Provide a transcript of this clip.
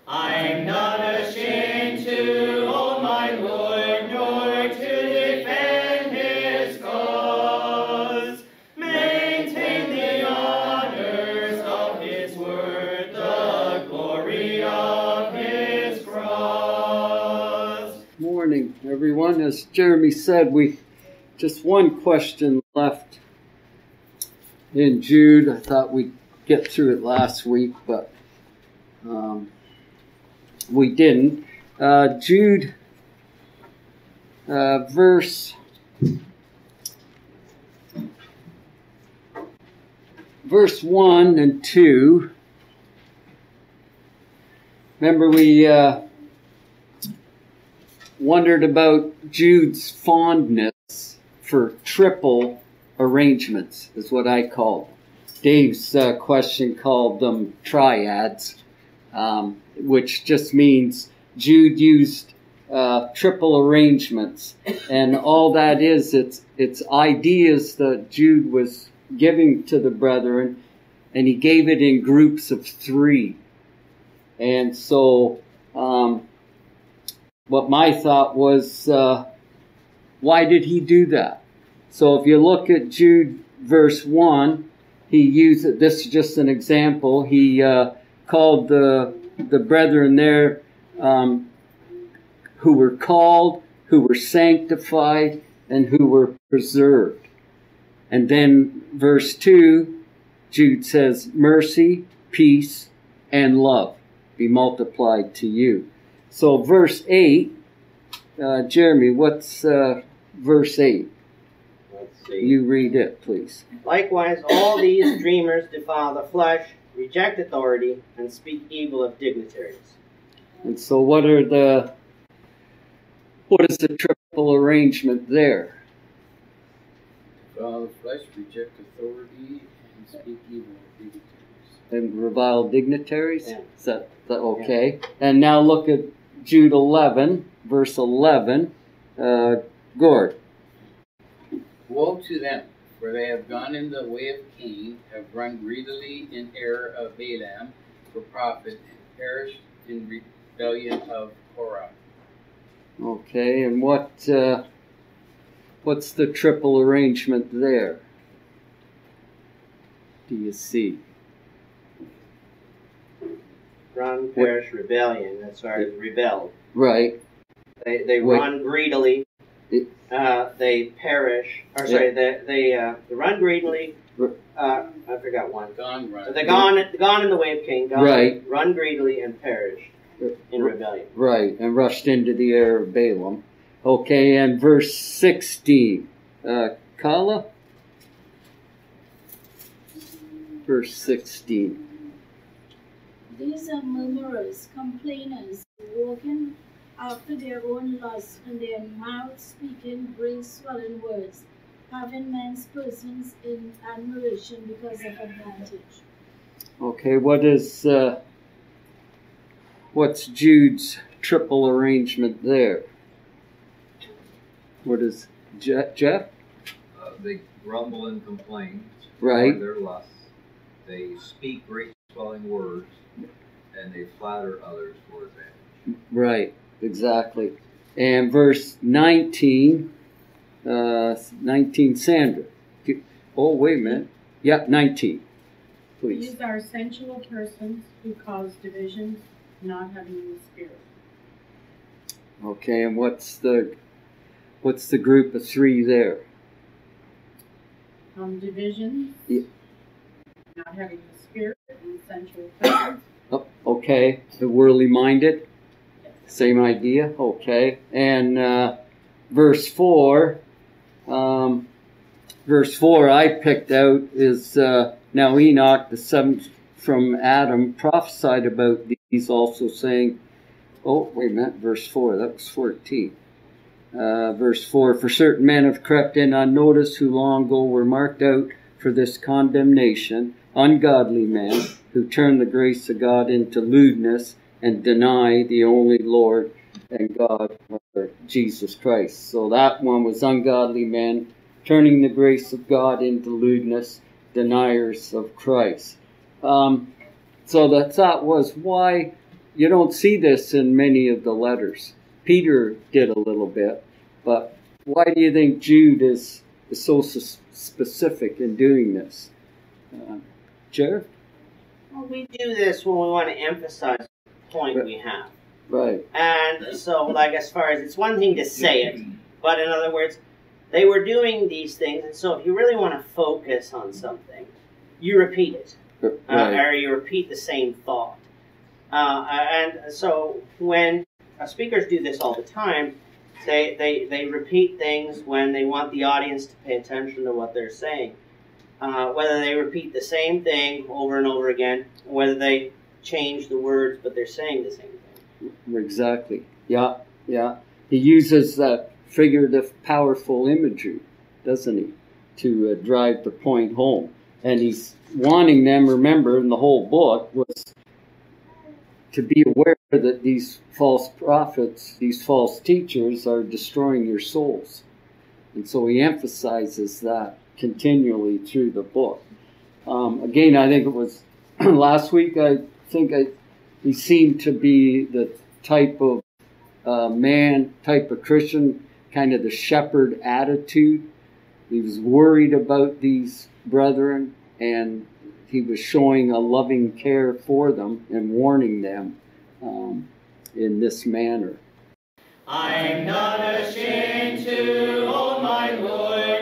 I'm not ashamed to own my Lord, nor to defend his cause. Maintain the honors of his word, the glory of his cross. Morning, everyone. As Jeremy said, we just one question left in Jude. I thought we'd get through it last week, but we didn't. Jude, verse 1 and 2. Remember, we wondered about Jude's fondness for triple arrangements, is what I called. Dave's question called them triads, which just means Jude used triple arrangements. And all that is, it's ideas that Jude was giving to the brethren, and he gave it in groups of 3. And so what my thought was, why did he do that? So if you look at Jude verse 1, he used it. This is just an example. He called the brethren there who were called, who were sanctified, and who were preserved. And then verse 2, Jude says, mercy, peace, and love be multiplied to you. So verse 8, Jeremy, what's verse 8? Let's see. You read it, please. Likewise, all these dreamers defile the flesh, reject authority, and speak evil of dignitaries. And so what is the triple arrangement there? The flesh, reject authority, and speak evil of dignitaries. And revile dignitaries? Yeah. Is that okay? Yeah. And now look at Jude 11, verse 11. Gord. Woe to them, for they have gone in the way of Cain, have run greedily in error of Balaam for profit, and perished in rebellion of Korah. Okay, and what's the triple arrangement there? Do you see? Run, perish, rebellion. As far as rebelled. Right. They run greedily. They perish. Or sorry, they run greedily. I forgot one. They're gone in the way of Cain. Right. Run greedily and perish in rebellion. Right, and rushed into the error of Balaam. Okay, and verse 16. Kala? Verse 16. These are murmurers, complainers, walking after their own lusts, and their mouths speaking great swelling words, having men's persons in admiration because of advantage. Okay, what's Jude's triple arrangement there? What is Jeff? They grumble and complain. Right. Their lusts. They speak great swelling words, and they flatter others for advantage. Right, exactly. And verse 19, 19, Sandra. Oh, wait a minute. Yep, 19. Please. These are sensual persons who cause divisions, not having the Spirit. Okay, and what's the group of 3 there? Divisions, yeah. Not having the Spirit, and sensual persons. Oh, okay, the worldly minded. Yes. Same idea. Okay, and verse 4. Verse 4 I picked out is now Enoch, the 7th from Adam, prophesied about these also, saying, oh, wait a minute, verse 4, that was 14. Verse 4, for certain men have crept in unnoticed, who long ago were marked out for this condemnation, ungodly men, who turn the grace of God into lewdness and deny the only Lord and God, Jesus Christ. So that one was ungodly men, turning the grace of God into lewdness, deniers of Christ. So the thought was, why you don't see this in many of the letters. Peter did a little bit, but why do you think Jude is so specific in doing this? Jared? Well, we do this when we want to emphasize the point we have. Right. And so, like, as far as it's one thing to say it, but in other words, they were doing these things, and so if you really want to focus on something, you repeat it, or you repeat the same thought. And so when speakers do this all the time, they repeat things when they want the audience to pay attention to what they're saying. Whether they repeat the same thing over and over again, whether they change the words, but they're saying the same thing. Exactly. Yeah. He uses that figurative, powerful imagery, doesn't he, to drive the point home. And he's wanting them, remember, in the whole book, was to be aware that these false prophets, these false teachers, are destroying your souls. And so he emphasizes that continually through the book. Again, I think it was last week, he seemed to be the type of type of Christian, kind of the shepherd attitude. He was worried about these brethren, and he was showing a loving care for them and warning them in this manner. I'm not ashamed to own my Lord.